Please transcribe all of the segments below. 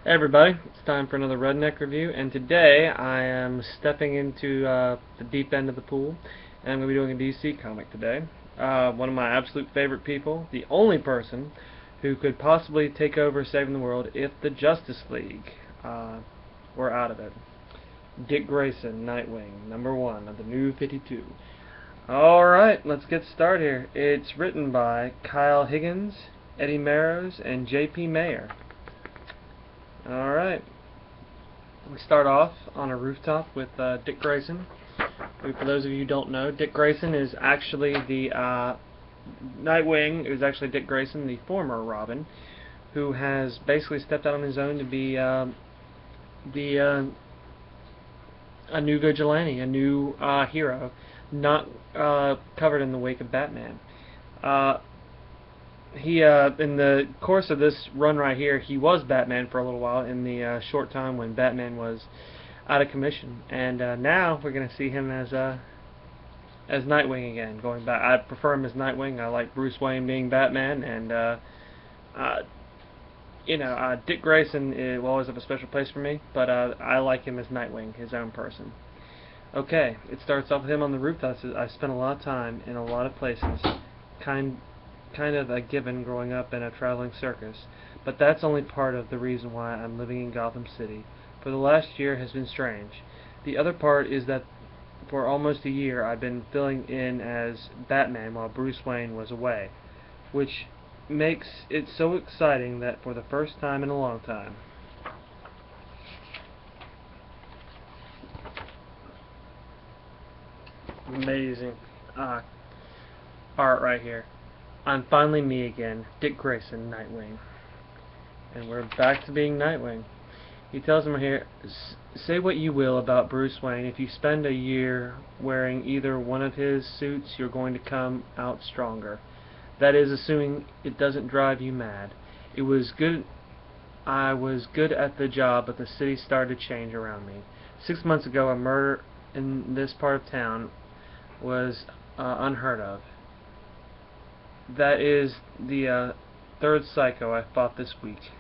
Hey everybody, it's time for another Redneck review, and today I am stepping into the deep end of the pool, and I'm going to be doing a DC comic today. One of my absolute favorite people, the only person who could possibly take over saving the world if the Justice League were out of it. Dick Grayson, Nightwing, #1 of the New 52. Alright, let's get started here. It's written by Kyle Higgins, Eddie Marrows, and J.P. Mayer. Alright, we start off on a rooftop with Dick Grayson, who, for those of you who don't know, Dick Grayson is actually the Nightwing. It was actually Dick Grayson, the former Robin, who has basically stepped out on his own to be a new vigilante, a new hero, not covered in the wake of Batman. He in the course of this run right here, he was Batman for a little while in the short time when Batman was out of commission, and now we're going to see him as Nightwing again. Going back, I prefer him as Nightwing. I like Bruce Wayne being Batman, and Dick Grayson will always have a special place for me, but I like him as Nightwing, his own person. Okay, it starts off with him on the rooftop. I spent a lot of time in a lot of places, kind of a given growing up in a traveling circus, but that's only part of the reason why I'm living in Gotham City. For the last year has been strange. The other part is that for almost a year I've been filling in as Batman while Bruce Wayne was away, which makes it so exciting that for the first time in a long time, amazing art right here. I'm finally me again, Dick Grayson, Nightwing. And we're back to being Nightwing. He tells him here, say what you will about Bruce Wayne, if you spend a year wearing either one of his suits, you're going to come out stronger. That is, assuming it doesn't drive you mad. It was good. I was good at the job, but the city started to change around me. 6 months ago, a murder in this part of town was unheard of. That is the third psycho I fought this week,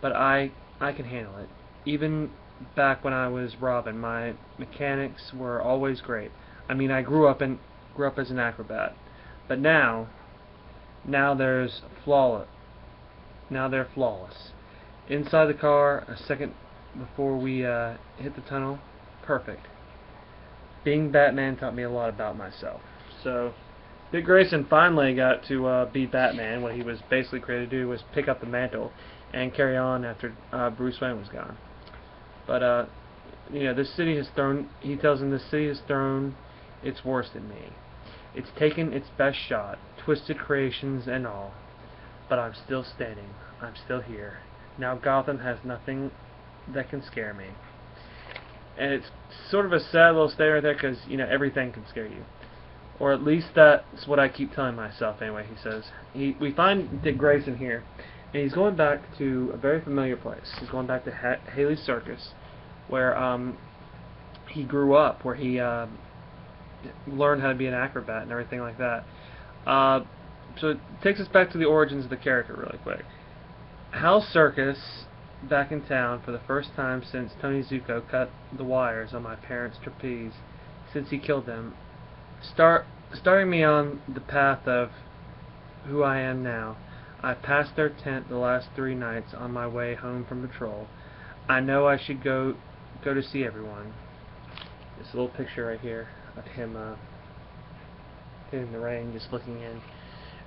but I can handle it. Even back when I was Robin, my mechanics were always great. I mean, I grew up as an acrobat, but now they're flawless. Inside the car, a second before we hit the tunnel, perfect. Being Batman taught me a lot about myself. So Dick Grayson finally got to be Batman. What he was basically created to do was pick up the mantle and carry on after Bruce Wayne was gone. But this city has thrown. He tells him this city has thrown its worst at me. It's taken its best shot, twisted creations and all. But I'm still standing. I'm still here. Now Gotham has nothing that can scare me. And it's sort of a sad little statement right there, because everything can scare you. Or at least that's what I keep telling myself anyway, he says. We find Dick Grayson here, and he's going back to a very familiar place. He's going back to Haley's Circus, where he grew up, where he learned how to be an acrobat and everything like that. So it takes us back to the origins of the character really quick. Hal's Circus, back in town for the first time since Tony Zuko cut the wires on my parents' trapeze, since he killed them. Starting me on the path of who I am now. I passed their tent the last 3 nights on my way home from patrol. I know I should go to see everyone. This little picture right here of him in the rain, just looking in.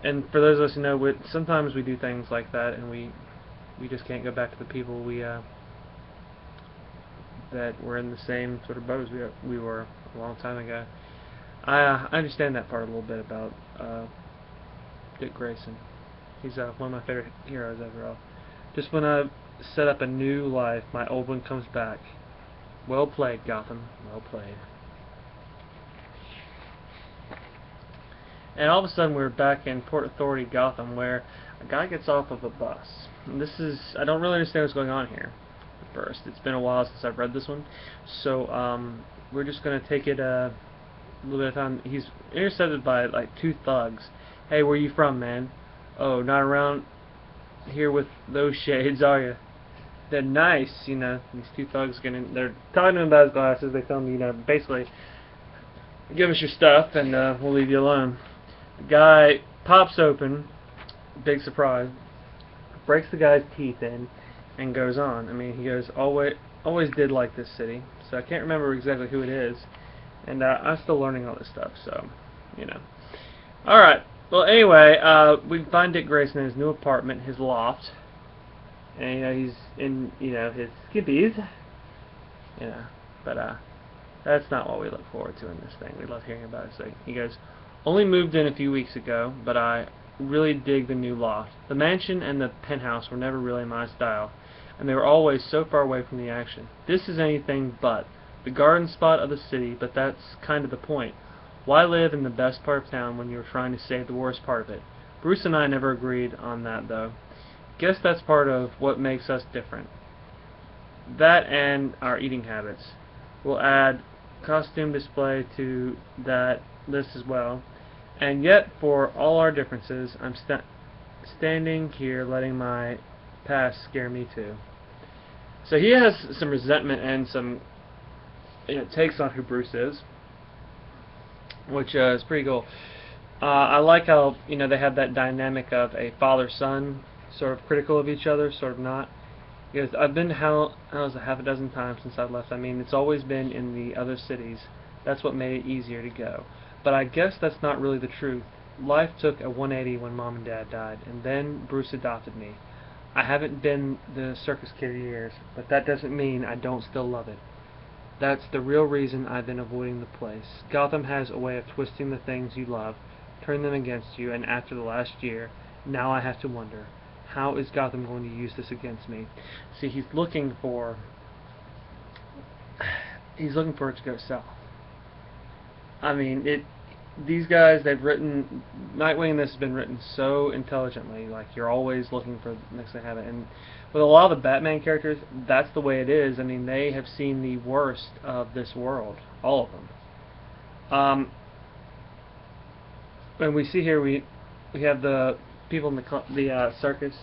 And for those of us who know, sometimes we do things like that, and we just can't go back to the people that were in the same sort of boat as we were a long time ago. I understand that part a little bit about Dick Grayson. He's one of my favorite heroes overall. Just when I've set up a new life, my old one comes back. Well played, Gotham. Well played. And all of a sudden we're back in Port Authority, Gotham, where a guy gets off of a bus. And I don't really understand what's going on here at first. It's been a while since I've read this one. So we're just going to take it a little bit of time. He's intercepted by like 2 thugs. Hey, where you from, man? Oh, not around here with those shades, are you? they're nice, you know. These two thugs they're talking to him about his glasses. They tell him, you know, basically, give us your stuff and we'll leave you alone. The guy pops open, big surprise, breaks the guy's teeth in, and goes on. I mean, he goes, always did like this city. So I can't remember exactly who it is, and I'm still learning all this stuff. So, you know. All right. Well, anyway, we find Dick Grayson in his new apartment, his loft, and you know he's in his skippies, you know. But that's not what we look forward to in this thing. We love hearing about it. So he goes, only moved in a few weeks ago, but I really dig the new loft. The mansion and the penthouse were never really my style, and they were always so far away from the action. This is anything but the garden spot of the city, but that's kind of the point. Why live in the best part of town when you're trying to save the worst part of it? Bruce and I never agreed on that, though. Guess that's part of what makes us different. That and our eating habits. We'll add costume display to that list as well. And yet, for all our differences, I'm standing here letting my past scare me too. So he has some resentment and some takes on who Bruce is, which is pretty cool. I like how they have that dynamic of a father-son, sort of critical of each other, sort of not. Because I've been to house a half a dozen times since I left. I mean, it's always been in the other cities. That's what made it easier to go. But I guess that's not really the truth. Life took a 180 when Mom and Dad died, and then Bruce adopted me. I haven't been the circus kid in years, but that doesn't mean I don't still love it. That's the real reason I've been avoiding the place. Gotham has a way of twisting the things you love, turning them against you, and after the last year, now I have to wonder, how is Gotham going to use this against me? See, he's looking for it to go south. I mean, these guys, they've written, Nightwing and this has been written so intelligently, like you're always looking for the next thing to happen. And with a lot of the Batman characters, that's the way it is. I mean, they have seen the worst of this world, all of them. And we see here, we have the people in the circus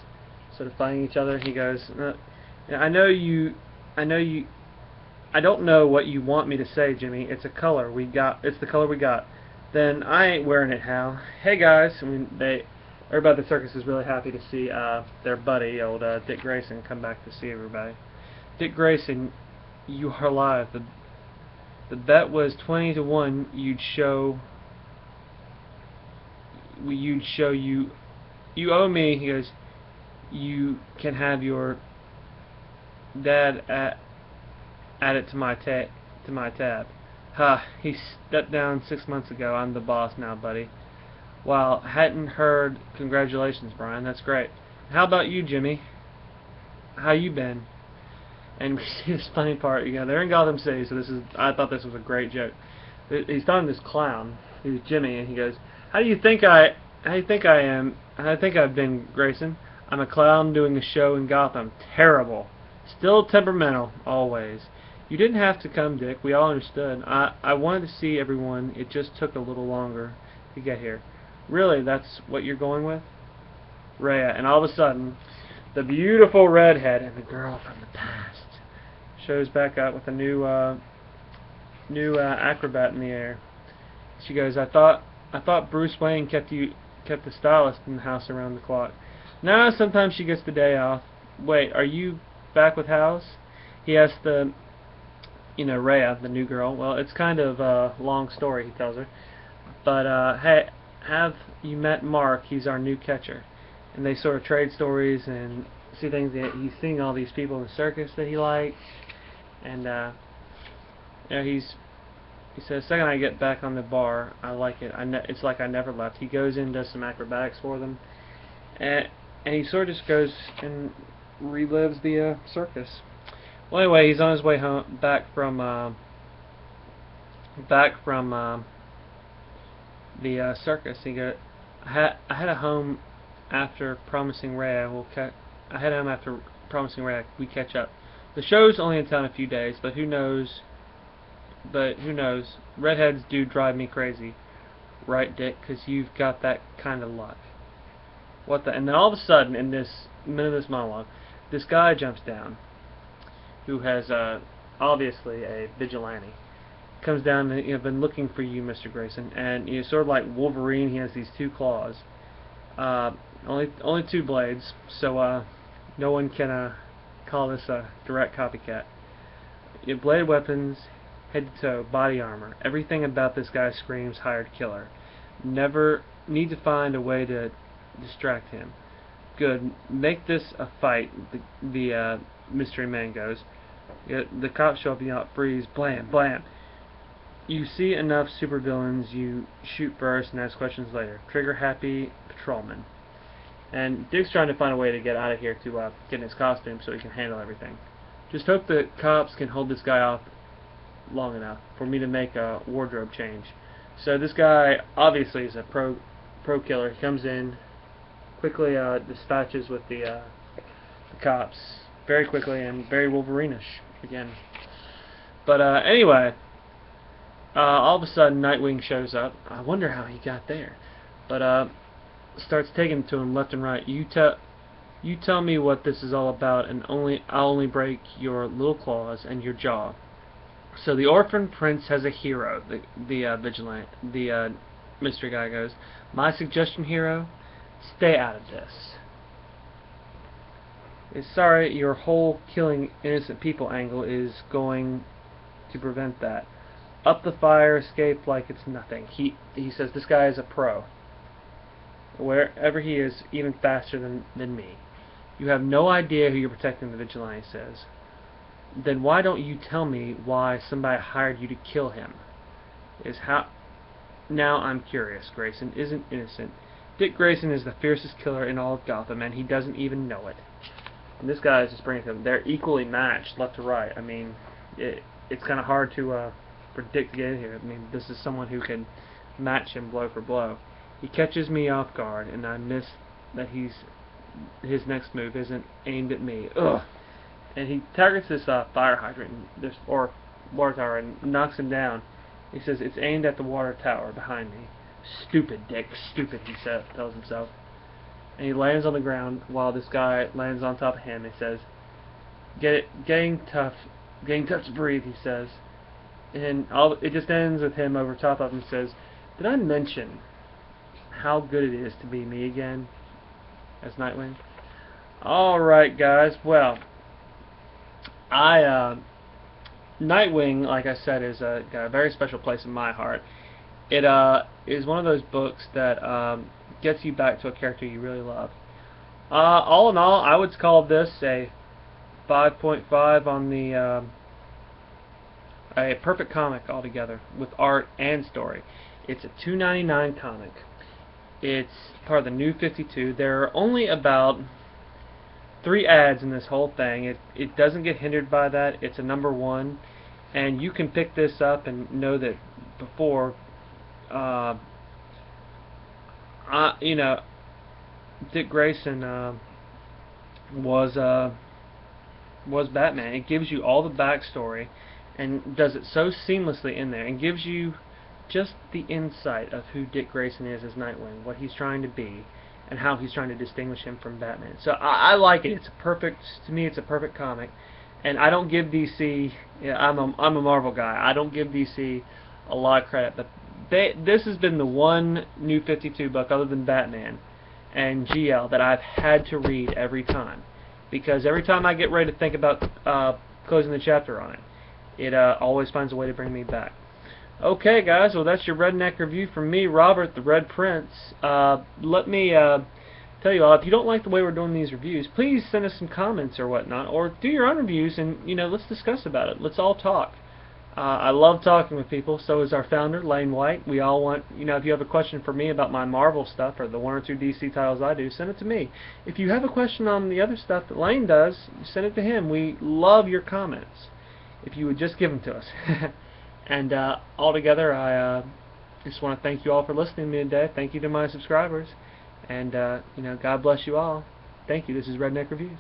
sort of fighting each other. He goes, I don't know what you want me to say, Jimmy. It's the color we got. Then I ain't wearing it, Hal. Hey guys, I mean, everybody at the circus is really happy to see their buddy, old Dick Grayson, come back to see everybody. Dick Grayson, you are alive. The bet was 20-1. You'd show you owe me. He goes, you can have your dad add it to my tab. Ha, he stepped down 6 months ago. I'm the boss now, buddy. Wow, hadn't heard. Congratulations, Brian. That's great. How about you, Jimmy? How you been? And we see this funny part. They're in Gotham City, so I thought this was a great joke. He's talking to this clown, who's Jimmy, and he goes, How do you think I am? How do you think I've been, Grayson? I'm a clown doing a show in Gotham. Terrible. Still temperamental, always. You didn't have to come, Dick. We all understood. I wanted to see everyone. It just took a little longer to get here. Really, that's what you're going with? Rhea. And all of a sudden, the beautiful redhead and the girl from the past shows back up with a new acrobat in the air. She goes, I thought Bruce Wayne kept the stylist in the house around the clock. Now sometimes she gets the day off. Wait, are you back with House? He asks Rhea, the new girl. Well, it's kind of a long story, he tells her. But, hey, have you met Mark? He's our new catcher. And they sort of trade stories and see things. He's seeing all these people in the circus that he likes. And, he says, second I get back on the bar, I like it. It's like I never left. He goes in and does some acrobatics for them. And he sort of just goes and relives the circus. Well, anyway, he's on his way home, back from the circus. He goes, I had a home after promising Rhea. I had home after promising Rhea we catch up. The show's only in town a few days, but who knows? Redheads do drive me crazy, right, Dick? 'Cause you've got that kind of luck. What the? And then all of a sudden, in this minute of this monologue, this guy jumps down. who has obviously a vigilante. Comes down and been looking for you, Mr. Grayson, and sort of like Wolverine. He has these two claws, only two blades, so no one can call this a direct copycat. Bladed weapons, head to toe, body armor. Everything about this guy screams hired killer. Never need to find a way to distract him. Good. Make this a fight. The mystery man goes. The cops show up, freeze, blam, blam. You see enough supervillains, you shoot first and ask questions later. Trigger happy patrolman. And Dick's trying to find a way to get out of here to get in his costume so he can handle everything. Just hope the cops can hold this guy off long enough for me to make a wardrobe change. So this guy obviously is a pro killer. He comes in, quickly dispatches with the cops very quickly and very Wolverine-ish again. But anyway, all of a sudden Nightwing shows up. I wonder how he got there. But starts taking to him left and right. You tell me what this is all about, and I'll only break your little claws and your jaw. So the orphan prince has a hero. The vigilante, the mystery guy goes. My suggestion, hero, stay out of this. Sorry, your whole killing innocent people angle is going to prevent that. Up the fire, escape like it's nothing. He says this guy is a pro. Wherever he is, even faster than me. You have no idea who you're protecting, the vigilante says. Then why don't you tell me why somebody hired you to kill him? Now I'm curious. Grayson isn't innocent. Dick Grayson is the fiercest killer in all of Gotham, and he doesn't even know it. And this guy is just bringing them. They're equally matched, left to right. I mean, it's kind of hard to predict to get in here. I mean, this is someone who can match him blow for blow. He catches me off guard, and I miss that his next move isn't aimed at me. Ugh. And he targets this fire hydrant, or water tower, and knocks him down. He says, it's aimed at the water tower behind me. Stupid, Dick, stupid, he tells himself. And he lands on the ground while this guy lands on top of him. He says, getting tough to breathe, he says. And it just ends with him over top of him and says, did I mention how good it is to be me again as Nightwing? Alright, guys, well, Nightwing, like I said, is got a very special place in my heart. It is one of those books that gets you back to a character you really love. All in all, I would call this a 5.5 on the a perfect comic altogether, with art and story. It's a $2.99 comic. It's part of the New 52. There are only about 3 ads in this whole thing. It doesn't get hindered by that. It's a #1, and you can pick this up and know that before, Dick Grayson was Batman. It gives you all the backstory and does it so seamlessly in there, and gives you just the insight of who Dick Grayson is as Nightwing, what he's trying to be, and how he's trying to distinguish him from Batman. So I like it. To me, it's a perfect comic. And I don't give DC. I'm a Marvel guy. I don't give DC a lot of credit, but this has been the one New 52 book other than Batman and GL that I've had to read every time, because every time I get ready to think about closing the chapter on it, it always finds a way to bring me back. Okay, guys, well, that's your Redneck review from me, Robert, the Red Prince. Let me tell you all, if you don't like the way we're doing these reviews, please send us some comments or whatnot, or do your own reviews, and let's discuss about it. Let's all talk. I love talking with people. So is our founder, Lane White. We all want, if you have a question for me about my Marvel stuff or the 1 or 2 DC titles I do, send it to me. If you have a question on the other stuff that Lane does, send it to him. We love your comments, if you would just give them to us. And altogether, I just want to thank you all for listening to me today. Thank you to my subscribers. And, God bless you all. Thank you. This is Redneck Reviews.